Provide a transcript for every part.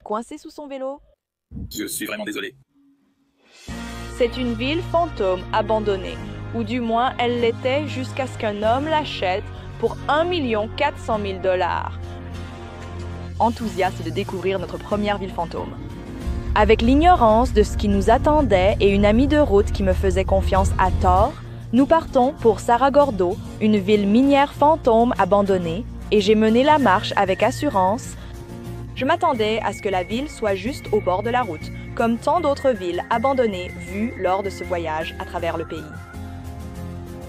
coincé sous son vélo? Je suis vraiment désolé. C'est une ville fantôme abandonnée, ou du moins elle l'était jusqu'à ce qu'un homme l'achète pour 1 400 000 $. Enthousiaste de découvrir notre première ville fantôme. Avec l'ignorance de ce qui nous attendait et une amie de route qui me faisait confiance à tort, nous partons pour Cerro Gordo, une ville minière fantôme abandonnée, et j'ai mené la marche avec assurance. Je m'attendais à ce que la ville soit juste au bord de la route, comme tant d'autres villes abandonnées vues lors de ce voyage à travers le pays.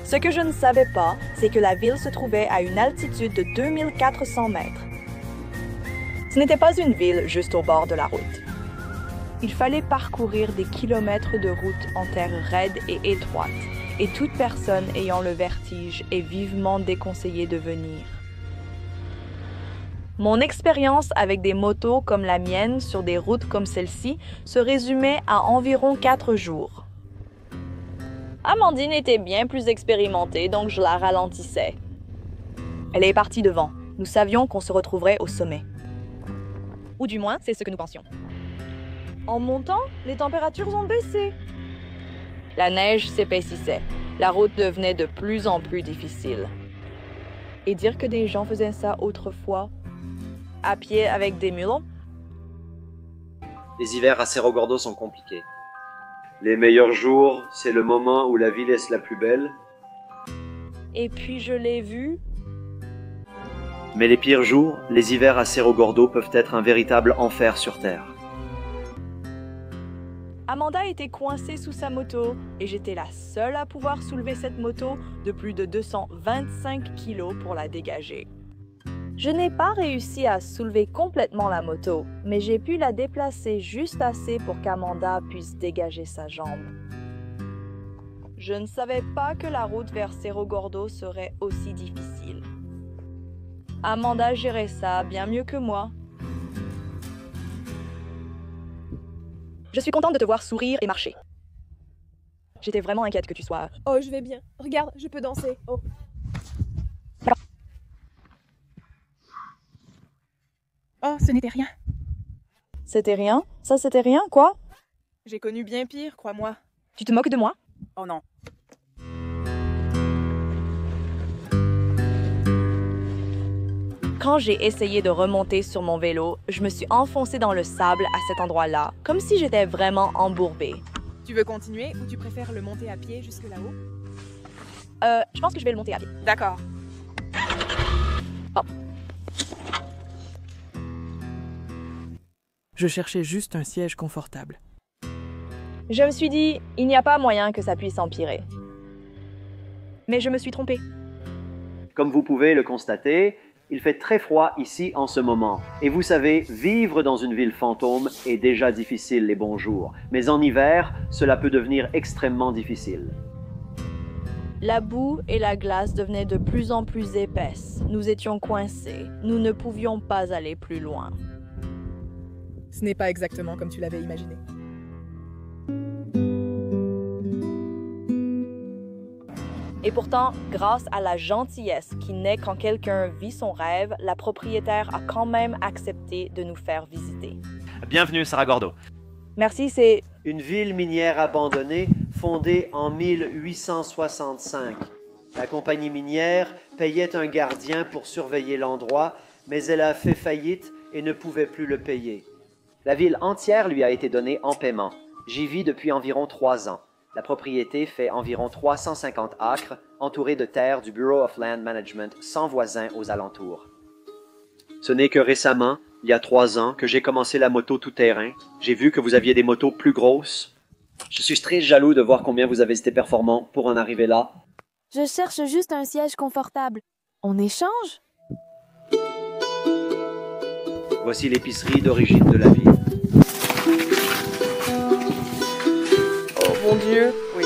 Ce que je ne savais pas, c'est que la ville se trouvait à une altitude de 2400 mètres. Ce n'était pas une ville juste au bord de la route. Il fallait parcourir des kilomètres de route en terre raide et étroite, et toute personne ayant le vertige est vivement déconseillée de venir. Mon expérience avec des motos comme la mienne sur des routes comme celle-ci se résumait à environ 4 jours. Amandine était bien plus expérimentée, donc je la ralentissais. Elle est partie devant. Nous savions qu'on se retrouverait au sommet. Ou du moins, c'est ce que nous pensions. En montant, les températures ont baissé. La neige s'épaississait. La route devenait de plus en plus difficile. Et dire que des gens faisaient ça autrefois, à pied avec des mules? Les hivers à Cerro Gordo sont compliqués. Les meilleurs jours, c'est le moment où la ville est la plus belle. Et puis je l'ai vu. Mais les pires jours, les hivers à Cerro Gordo peuvent être un véritable enfer sur Terre. Amanda était coincée sous sa moto et j'étais la seule à pouvoir soulever cette moto de plus de 225 kilos pour la dégager. Je n'ai pas réussi à soulever complètement la moto, mais j'ai pu la déplacer juste assez pour qu'Amanda puisse dégager sa jambe. Je ne savais pas que la route vers Cerro Gordo serait aussi difficile. Amanda gérait ça bien mieux que moi. Je suis contente de te voir sourire et marcher. J'étais vraiment inquiète que tu sois... Oh, je vais bien. Regarde, je peux danser. Oh. Oh, ce n'était rien. C'était rien? Ça, c'était rien, quoi? J'ai connu bien pire, crois-moi. Tu te moques de moi? Oh non. Quand j'ai essayé de remonter sur mon vélo, je me suis enfoncée dans le sable à cet endroit-là, comme si j'étais vraiment embourbée. Tu veux continuer ou tu préfères le monter à pied jusque là-haut? Je pense que je vais le monter à pied. D'accord. Oh. Je cherchais juste un siège confortable. Je me suis dit, il n'y a pas moyen que ça puisse empirer. Mais je me suis trompée. Comme vous pouvez le constater, il fait très froid ici en ce moment. Et vous savez, vivre dans une ville fantôme est déjà difficile les bons jours. Mais en hiver, cela peut devenir extrêmement difficile. La boue et la glace devenaient de plus en plus épaisses. Nous étions coincés. Nous ne pouvions pas aller plus loin. Ce n'est pas exactement comme tu l'avais imaginé. Et pourtant, grâce à la gentillesse qui naît quand quelqu'un vit son rêve, la propriétaire a quand même accepté de nous faire visiter. Bienvenue, Cerro Gordo. Merci, c'est... Une ville minière abandonnée fondée en 1865. La compagnie minière payait un gardien pour surveiller l'endroit, mais elle a fait faillite et ne pouvait plus le payer. La ville entière lui a été donnée en paiement. J'y vis depuis environ 3 ans. La propriété fait environ 350 acres, entourée de terres du Bureau of Land Management, sans voisins aux alentours. Ce n'est que récemment, il y a 3 ans, que j'ai commencé la moto tout-terrain. J'ai vu que vous aviez des motos plus grosses. Je suis très jaloux de voir combien vous avez été performant pour en arriver là. Je cherche juste un siège confortable. On échange? Voici l'épicerie d'origine de la ville. Oh mon Dieu, oui.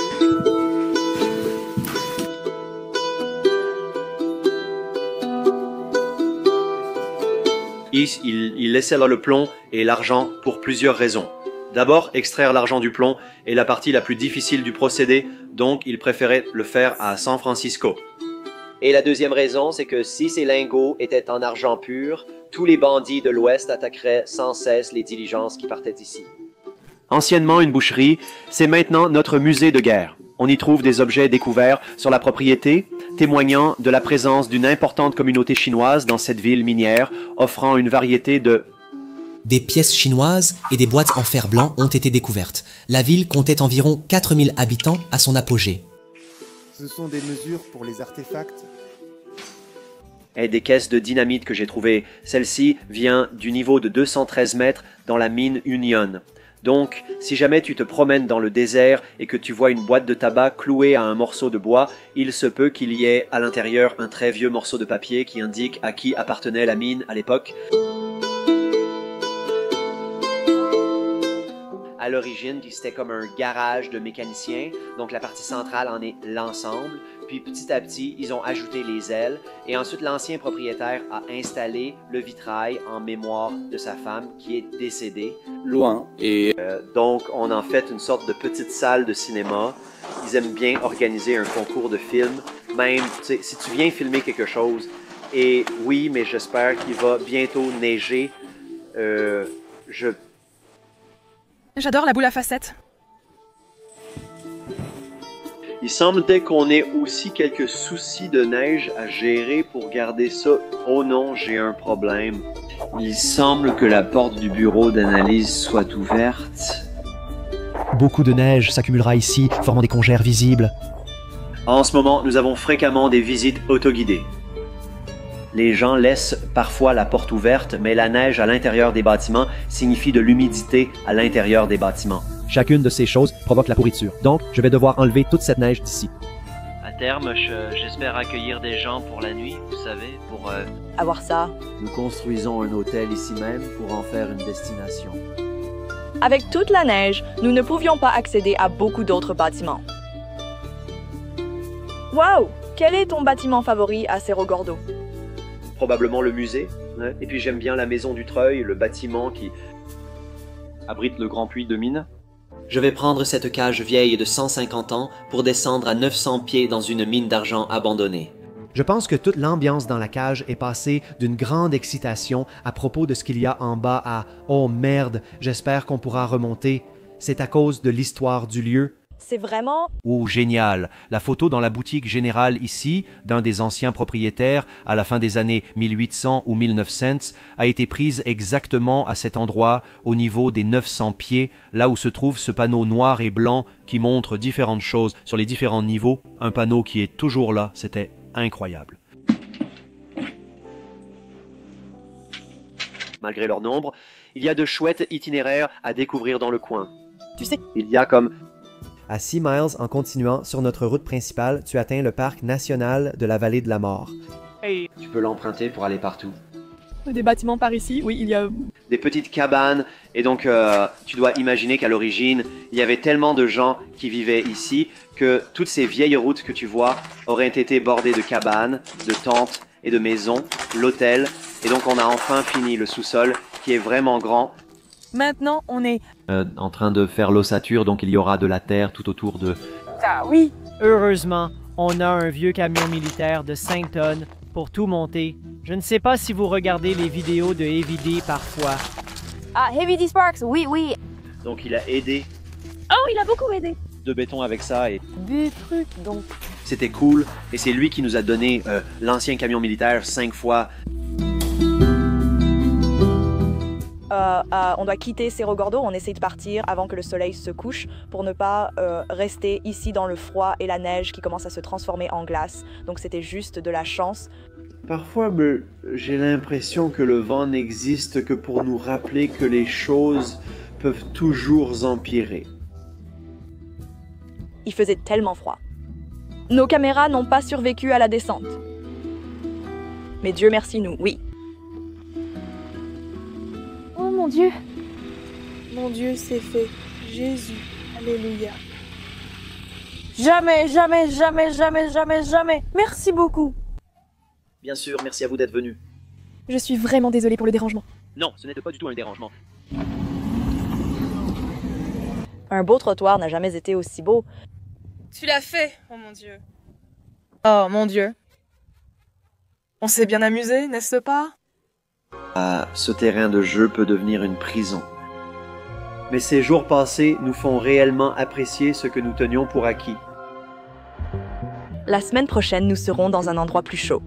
Il laissait là le plomb et l'argent pour plusieurs raisons. D'abord, extraire l'argent du plomb est la partie la plus difficile du procédé, donc il préférait le faire à San Francisco. Et la deuxième raison, c'est que si ces lingots étaient en argent pur, tous les bandits de l'Ouest attaqueraient sans cesse les diligences qui partaient ici. Anciennement une boucherie, c'est maintenant notre musée de guerre. On y trouve des objets découverts sur la propriété, témoignant de la présence d'une importante communauté chinoise dans cette ville minière, offrant une variété de... Des pièces chinoises et des boîtes en fer blanc ont été découvertes. La ville comptait environ 4000 habitants à son apogée. Ce sont des mesures pour les artefacts. Et des caisses de dynamite que j'ai trouvées. Celle-ci vient du niveau de 213 mètres dans la mine Union. Donc, si jamais tu te promènes dans le désert et que tu vois une boîte de tabac clouée à un morceau de bois, il se peut qu'il y ait à l'intérieur un très vieux morceau de papier qui indique à qui appartenait la mine à l'époque. À l'origine, c'était comme un garage de mécaniciens, donc la partie centrale en est l'ensemble, puis petit à petit, ils ont ajouté les ailes, et ensuite l'ancien propriétaire a installé le vitrail en mémoire de sa femme qui est décédée. Loin. Et Donc on en fait une sorte de petite salle de cinéma. Ils aiment bien organiser un concours de films, même si tu viens filmer quelque chose, et oui, mais j'espère qu'il va bientôt neiger, J'adore la boule à facettes. Il semblait qu'on ait aussi quelques soucis de neige à gérer pour garder ça. Oh non, j'ai un problème. Il semble que la porte du bureau d'analyse soit ouverte. Beaucoup de neige s'accumulera ici, formant des congères visibles. En ce moment, nous avons fréquemment des visites autoguidées. Les gens laissent parfois la porte ouverte, mais la neige à l'intérieur des bâtiments signifie de l'humidité à l'intérieur des bâtiments. Chacune de ces choses provoque la pourriture. Donc, je vais devoir enlever toute cette neige d'ici. À terme, j'espère accueillir des gens pour la nuit, vous savez, pour... Avoir ça. Nous construisons un hôtel ici même pour en faire une destination. Avec toute la neige, nous ne pouvions pas accéder à beaucoup d'autres bâtiments. Wow! Quel est ton bâtiment favori à Cerro Gordo? Probablement le musée. Hein? Et puis j'aime bien la maison du Treuil, le bâtiment qui abrite le grand puits de mine. Je vais prendre cette cage vieille de 150 ans pour descendre à 900 pieds dans une mine d'argent abandonnée. Je pense que toute l'ambiance dans la cage est passée d'une grande excitation à propos de ce qu'il y a en bas à « Oh merde, j'espère qu'on pourra remonter ». C'est à cause de l'histoire du lieu. C'est vraiment... Oh, génial! La photo dans la boutique générale ici, d'un des anciens propriétaires, à la fin des années 1800 ou 1900, a été prise exactement à cet endroit, au niveau des 900 pieds, là où se trouve ce panneau noir et blanc qui montre différentes choses sur les différents niveaux. Un panneau qui est toujours là, c'était incroyable. Malgré leur nombre, il y a de chouettes itinéraires à découvrir dans le coin. Tu sais, Il y a comme... À 6 miles en continuant sur notre route principale, tu atteins le parc national de la Vallée de la Mort. Tu peux l'emprunter pour aller partout. des bâtiments par ici, oui, il y a... Des petites cabanes, et donc tu dois imaginer qu'à l'origine, il y avait tellement de gens qui vivaient ici que toutes ces vieilles routes que tu vois auraient été bordées de cabanes, de tentes et de maisons, l'hôtel, et donc on a enfin fini le sous-sol qui est vraiment grand. Maintenant, on est... En train de faire l'ossature, donc il y aura de la terre tout autour de... Ah oui! Heureusement, on a un vieux camion militaire de 5 tonnes pour tout monter. Je ne sais pas si vous regardez les vidéos de Heavy D parfois. Ah, Heavy D Sparks, oui, oui. Donc il a aidé Oh, il a beaucoup aidé! de béton avec ça et Des trucs, donc. c'était cool. Et c'est lui qui nous a donné l'ancien camion militaire 5 fois. On doit quitter Cerro Gordo, on essaie de partir avant que le soleil se couche pour ne pas rester ici dans le froid et la neige qui commence à se transformer en glace. Donc c'était juste de la chance. Parfois, j'ai l'impression que le vent n'existe que pour nous rappeler que les choses peuvent toujours empirer. Il faisait tellement froid. Nos caméras n'ont pas survécu à la descente. Mais Dieu merci nous, oui. Oh mon Dieu. Mon Dieu, c'est fait. Jésus. Alléluia. Jamais, jamais, jamais, jamais, jamais, jamais. Merci beaucoup. Bien sûr, merci à vous d'être venus. Je suis vraiment désolée pour le dérangement. Non, ce n'était pas du tout un dérangement. Un beau trottoir n'a jamais été aussi beau. Tu l'as fait, oh mon Dieu. Oh mon Dieu. On s'est bien amusé, n'est-ce pas? Ce terrain de jeu peut devenir une prison. Mais ces jours passés nous font réellement apprécier ce que nous tenions pour acquis. La semaine prochaine, nous serons dans un endroit plus chaud.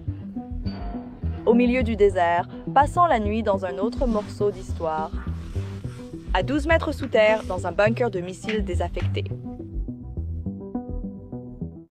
Au milieu du désert, passant la nuit dans un autre morceau d'histoire. À 12 mètres sous terre, dans un bunker de missiles désaffectés.